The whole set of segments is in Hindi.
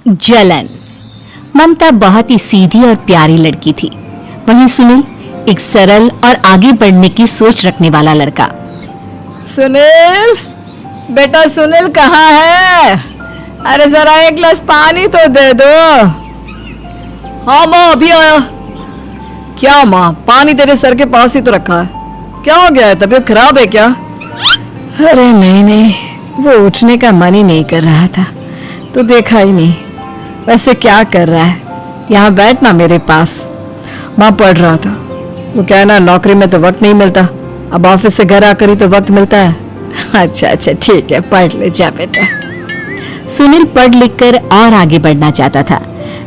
जलन। ममता बहुत ही सीधी और प्यारी लड़की थी, वहीं सुनील एक सरल और आगे बढ़ने की सोच रखने वाला लड़का। सुनील, बेटा सुनील कहाँ है? अरे जरा एक गिलास पानी तो दे दो। हाँ माँ, अभी आया। क्या माँ, पानी तेरे सर के पास ही तो रखा है, क्या हो गया है? तबीयत खराब है क्या? अरे नहीं नहीं, वो उठने का मन ही नहीं कर रहा था तो देखा ही नहीं। वैसे क्या कर रहा है? यहाँ बैठ ना मेरे पास। माँ पढ़ रहा था। वो कहना नौकरी में तो वक्त नहीं मिलता, अब ऑफिस से घर आकर ही तो वक्त मिलता है। अच्छा अच्छा ठीक है, पढ़ ले जा बेटा। सुनील पढ़ लिख कर और आगे बढ़ना चाहता था,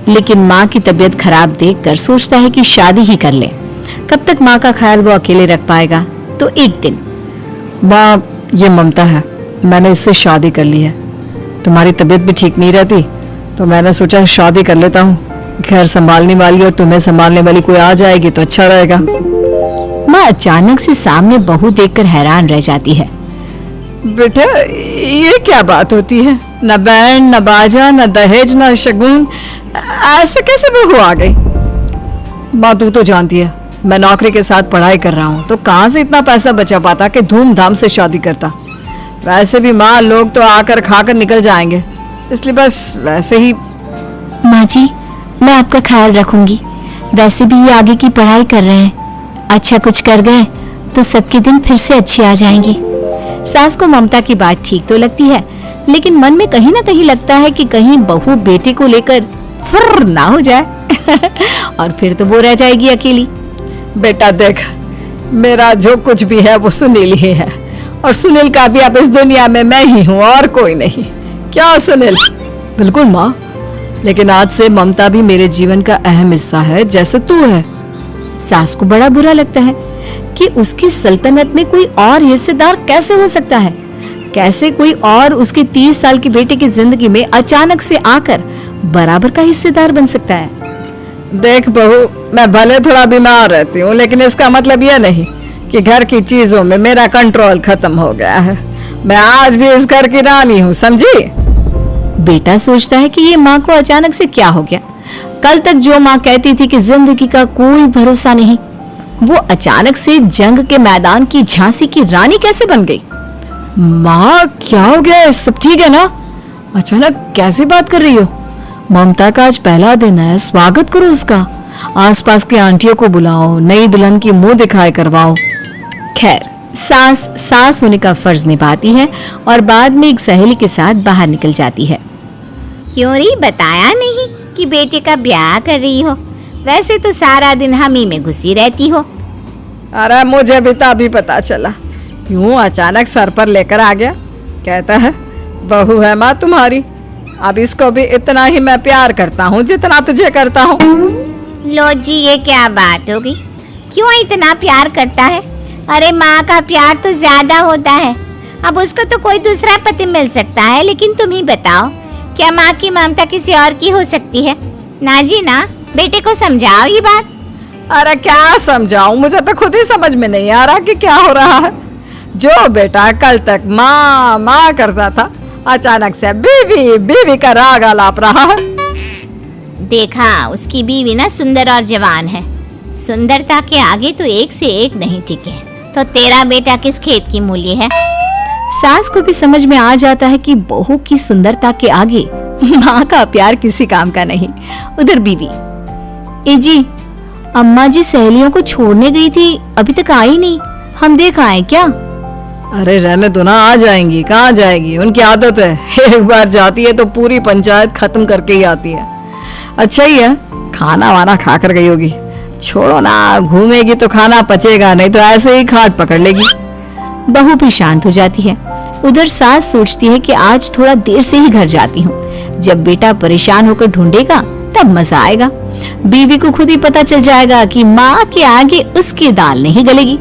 लेकिन माँ की तबीयत खराब देखकर सोचता है कि शादी ही कर ले। कब तक माँ का ख्याल वो अकेले रख पाएगा? तो एक दिन, माँ ये ममता है, मैंने इससे शादी कर ली है। तुम्हारी तबीयत भी ठीक नहीं रहती तो मैंने सोचा शादी कर लेता हूँ। घर संभालने वाली और तुम्हें संभालने वाली कोई आ जाएगी तो अच्छा रहेगा। माँ अचानक से सामने बहू देखकर हैरान रह जाती है। बेटा ये क्या बात होती है? न बैंड, न बाजा, न दहेज, न शगुन, ऐसे कैसे बहू आ गई? माँ तू तो जानती है मैं नौकरी के साथ पढ़ाई कर रहा हूँ, तो कहाँ से इतना पैसा बचा पाता कि धूमधाम से शादी करता। वैसे भी माँ लोग तो आकर खाकर निकल जाएंगे, इसलिए बस वैसे ही। माँ जी, मैं आपका ख्याल रखूंगी। वैसे भी ये आगे की पढ़ाई कर रहे हैं, अच्छा कुछ कर गए तो सबके दिन फिर से अच्छे आ जाएंगे। सास को ममता की बात ठीक तो लगती है, लेकिन मन में कहीं ना कहीं लगता है कि कहीं बहू बेटे को लेकर फुर्र ना हो जाए और फिर तो वो रह जाएगी अकेली। बेटा देख, मेरा जो कुछ भी है वो सुनील ही है, और सुनील का भी अब इस दुनिया में मैं ही हूँ और कोई नहीं। क्या सुनील? बिल्कुल माँ, लेकिन आज से ममता भी मेरे जीवन का अहम हिस्सा है, जैसे तू है। सास को बड़ा बुरा लगता है कि उसकी सल्तनत में कोई और हिस्सेदार कैसे हो सकता है। कैसे कोई और उसके 30 साल के बेटे की जिंदगी में अचानक से आकर बराबर का हिस्सेदार बन सकता है। देख बहू, मैं भले थोड़ा बीमार रहती हूँ, लेकिन इसका मतलब यह नहीं कि घर की चीजों में मेरा कंट्रोल खत्म हो गया है। मैं आज भी इस घर की रानी हूँ, समझी? बेटा सोचता है कि ये माँ को अचानक से क्या हो गया। कल तक जो माँ कहती थी कि जिंदगी का कोई भरोसा नहीं, वो अचानक से जंग के मैदान की झांसी की रानी कैसे बन गई? माँ क्या हो गया? सब ठीक है ना? अचानक कैसी बात कर रही हो? ममता का आज पहला दिन है, स्वागत करो उसका। आसपास की आंटियों को बुलाओ, नई दुल्हन की मुंह दिखाई करवाओ। खैर, सास होने का फर्ज निभाती है और बाद में एक सहेली के साथ बाहर निकल जाती है। क्यों री बताया नहीं कि बेटे का ब्याह कर रही हो? वैसे तो सारा दिन हम ही में घुसी रहती हो। अरे मुझे भी तो अभी पता चला, यूं अचानक सर पर लेकर आ गया। कहता है बहू है माँ तुम्हारी, अब इसको भी इतना ही मैं प्यार करता हूँ जितना तुझे करता हूँ। लो जी, ये क्या बात होगी? क्यों इतना प्यार करता है? अरे माँ का प्यार तो ज्यादा होता है। अब उसको तो कोई दूसरा पति मिल सकता है, लेकिन तुम ही बताओ, क्या माँ की ममता किसी और की हो सकती है? ना जी ना, बेटे को समझाओ ये बात। अरे क्या समझाऊं, मुझे तो खुद ही समझ में नहीं आ रहा कि क्या हो रहा है। जो बेटा कल तक माँ माँ करता था, अचानक से बीवी बीवी का राग आलाप रहा है। देखा, उसकी बीवी ना सुंदर और जवान है। सुंदरता के आगे तो एक से एक नहीं टिके, तो तेरा बेटा किस खेत की मूली है? सास को भी समझ में आ जाता है कि बहू की सुंदरता के आगे माँ का प्यार किसी काम का नहीं। उधर बीवी, ए जी, अम्मा जी सहेलियों को छोड़ने गई थी, अभी तक आई नहीं, हम देख आए क्या? अरे रहने दो ना, आ जाएंगी। कहाँ जाएगी, उनकी आदत है, एक बार जाती है तो पूरी पंचायत खत्म करके ही आती है। अच्छा ही है, खाना वाना खा कर गई होगी। छोड़ो ना, घूमेगी तो खाना पचेगा, नहीं तो ऐसे ही खाट पकड़ लेगी। बहू भी शांत हो जाती है। उधर सास सोचती है कि आज थोड़ा देर से ही घर जाती हूँ, जब बेटा परेशान होकर ढूंढेगा तब मजा आएगा। बीवी को खुद ही पता चल जाएगा कि माँ के आगे उसकी दाल नहीं गलेगी।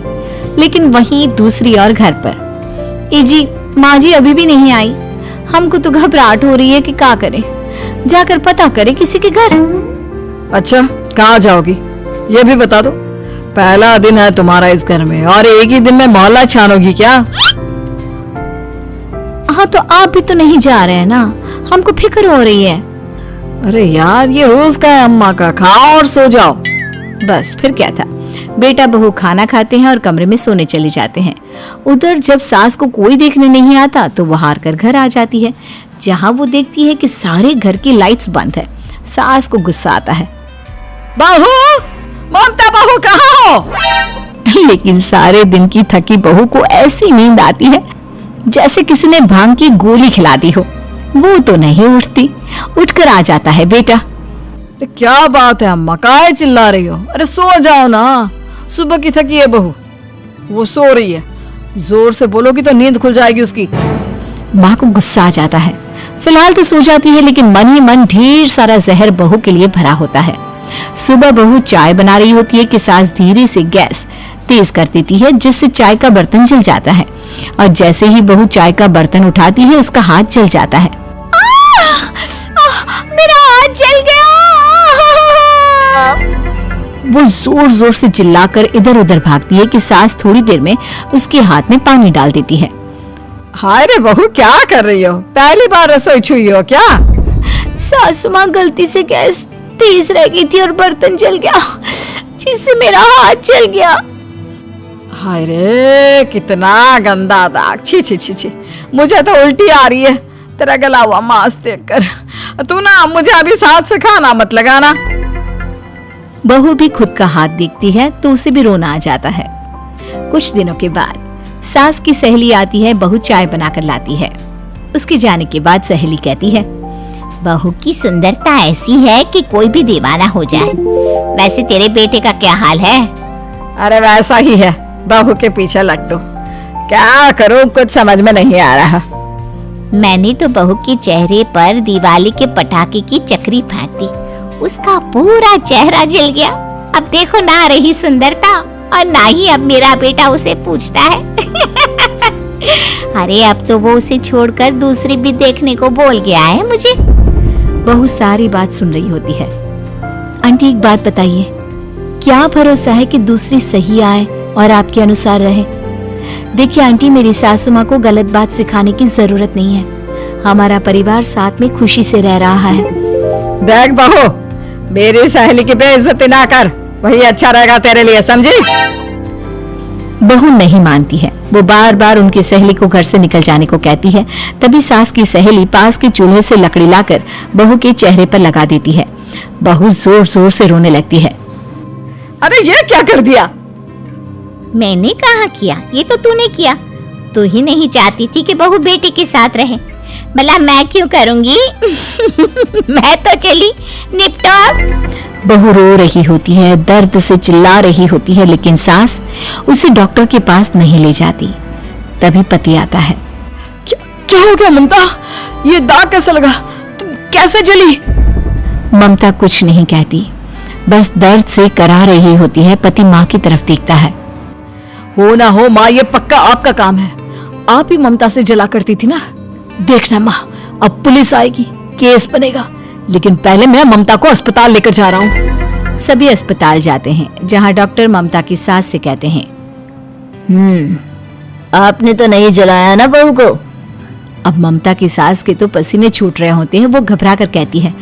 लेकिन वहीं दूसरी ओर घर पर, ए जी, माँ जी अभी भी नहीं आई, हमको तो घबराहट हो रही है कि क्या करें, जाकर पता करें किसी के घर। अच्छा, कहाँ जाओगी ये भी बता दो। पहला दिन है तुम्हारा इस घर में और एक ही दिन में मोहल्ला छानोगी क्या? हाँ, तो आप भी तो नहीं जा रहे हैं ना, हमको फिक्र हो रही है। अरे यार, ये रोज का है अम्मा का, खाओ और सो जाओ। बस फिर क्या था। बेटा बहू खाना खाते हैं और कमरे में सोने चले जाते हैं। उधर जब सास को कोई देखने नहीं आता तो वो हार कर घर आ जाती है, जहाँ वो देखती है कि सारे घर की लाइट्स बंद है। सास को गुस्सा आता है। बहू, ममता बहू कहाँ हो? लेकिन सारे दिन की थकी बहू को ऐसी नींद आती है जैसे किसी ने भांग की गोली खिला दी हो। वो तो नहीं उठती। उठकर आ जाता है बेटा। अरे क्या बात है अम्मा, काहे चिल्ला रही हो? अरे सो जाओ ना, सुबह की थकी है बहू, वो सो रही है। जोर से बोलोगी तो नींद खुल जाएगी उसकी। माँ को गुस्सा आ जाता है। फिलहाल तो सो जाती है, लेकिन मन ही मन ढेर सारा जहर बहू के लिए भरा होता है। सुबह बहू चाय बना रही होती है कि सास धीरे से गैस तेज कर देती है, जिससे चाय का बर्तन जल जाता है। और जैसे ही बहू चाय का बर्तन उठाती है, उसका हाथ जल जाता है। मेरा हाथ जल गया। वो जोर जोर से चिल्लाकर इधर उधर भागती है कि सास थोड़ी देर में उसके हाथ में पानी डाल देती है। हाय रे बहू, क्या कर रही हो? पहली बार रसोई छुई हो क्या? सासू माँ गलती से गैस तेज रह गई थी और बर्तन जल गया, जिससे मेरा हाथ जल गया। हाय रे, कितना गंदा दाग। छी छी छी छी, मुझे तो उल्टी आ रही है तेरा गला हुआ मांस देखकर। तू ना मुझे अभी साथ से खाना मत लगाना। बहू भी खुद का हाथ देखती है तो उसे भी रोना आ जाता है। कुछ दिनों के बाद सास की सहेली आती है। बहू चाय बनाकर लाती है। उसके जाने के बाद सहेली कहती है, बहू की सुंदरता ऐसी है कि कोई भी दीवाना हो जाए। वैसे तेरे बेटे का क्या हाल है? अरे वैसा ही है, बहू के पीछे लट्टू। क्या करूं, कुछ समझ में नहीं आ रहा। मैंने तो बहू के चेहरे पर दिवाली के पटाखे की चक्री फेंक दी, उसका पूरा चेहरा जल गया। अब देखो ना रही सुंदरता, और ना ही अब मेरा बेटा उसे पूछता है। अरे अब तो वो उसे छोड़कर दूसरी भी देखने को बोल गया है मुझे। बहू सारी बात सुन रही होती है। आंटी एक बात बताइए, क्या भरोसा है कि दूसरी सही आए और आपके अनुसार रहे? देखिए आंटी, मेरी सासू माँ को गलत बात सिखाने की जरूरत नहीं है। हमारा परिवार साथ में खुशी से रह रहा है। देख बहू, मेरी सहेली की बेइज्जती ना कर, वही अच्छा रहेगा तेरे लिए, समझी? बहू नहीं मानती है। वो बार बार उनकी सहेली को घर से निकल जाने को कहती है। तभी सास की सहेली पास के चूल्हे से लकड़ी लाकर बहू के चेहरे पर लगा देती है। बहू जोर जोर से रोने लगती है। अरे ये क्या कर दिया? मैंने कहा किया, ये तो तूने किया। तू ही नहीं चाहती थी कि बहू बेटे के साथ रहे, भला मैं क्यों करूंगी? मैं तो चली, निपटो अब। बहू रो रही होती है, दर्द से चिल्ला रही होती है, लेकिन सास उसे डॉक्टर के पास नहीं ले जाती। तभी पति आता है। क्या हो गया ममता? ये दाग कैसे लगा? तुम कैसे जली? ममता कुछ नहीं कहती, बस दर्द से करा रही होती है। पति माँ की तरफ देखता है। हो ना हो माँ, ये पक्का आपका काम है। आप ही ममता से जला करती थी ना। देखना माँ, अब पुलिस आएगी, केस बनेगा, लेकिन पहले मैं ममता को अस्पताल लेकर जा रहा हूँ। सभी अस्पताल जाते हैं, जहाँ डॉक्टर ममता की सास से कहते हैं, आपने तो नहीं जलाया ना बहू को? अब ममता की सास के तो पसीने छूट रहे होते हैं। वो घबरा कर कहती है,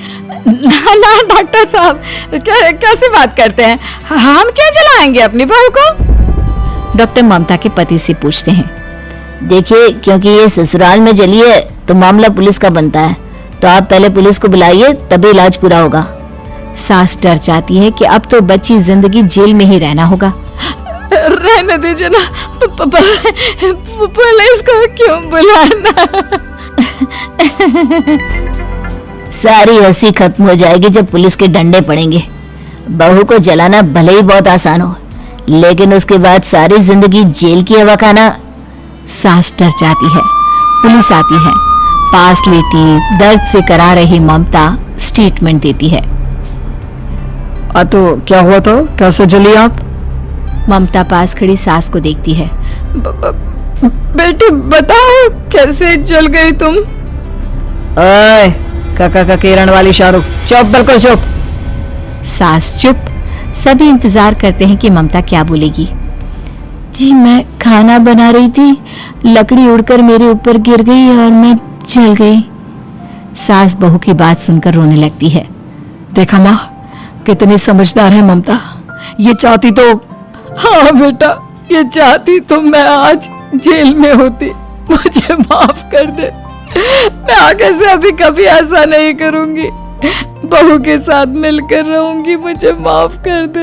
ना ना डॉक्टर साहब, कैसे बात करते हैं? हम क्यों जलाएंगे अपनी बहू को? डॉक्टर ममता के पति से पूछते हैं, देखिए, क्योंकि ये ससुराल में जली है तो मामला पुलिस का बनता है, तो आप पहले पुलिस को बुलाइए, तभी इलाज पूरा होगा। सास डर जाती है कि अब तो बच्ची जिंदगी जेल में ही रहना होगा। रहने दीजिए ना, पुलिस को क्यों बुलाना? सारी हंसी खत्म हो जाएगी जब पुलिस के डंडे पड़ेंगे। बहू को जलाना भले ही बहुत आसान हो, लेकिन उसके बाद सारी जिंदगी जेल की हवा खाना। सास डर जाती है। पुलिस आती है। पास लेटी दर्द से करा रही ममता स्टेटमेंट देती है। तो क्या हुआ था? कैसे जली आप? ममता पास खड़ी सास को देखती है। बेटी बताओ, कैसे जल गई तुम? ओए, काका का किरण वाली शाहरुख, चुप, बिल्कुल चुप। सास चुप। सभी इंतजार करते हैं कि ममता क्या बोलेगी। जी, मैं खाना बना रही थी, लकड़ी उड़कर मेरे ऊपर गिर गई और मैं जल गई। सास बहू की बात सुनकर रोने लगती है। देखा माँ, कितनी समझदार है ममता। ये चाहती तो, हाँ बेटा, ये चाहती तो मैं आज जेल में होती। मुझे माफ कर दे, मैं आगे से अभी कभी ऐसा नहीं करूंगी। बहू के साथ मिलकर रहूंगी, मुझे माफ कर दे।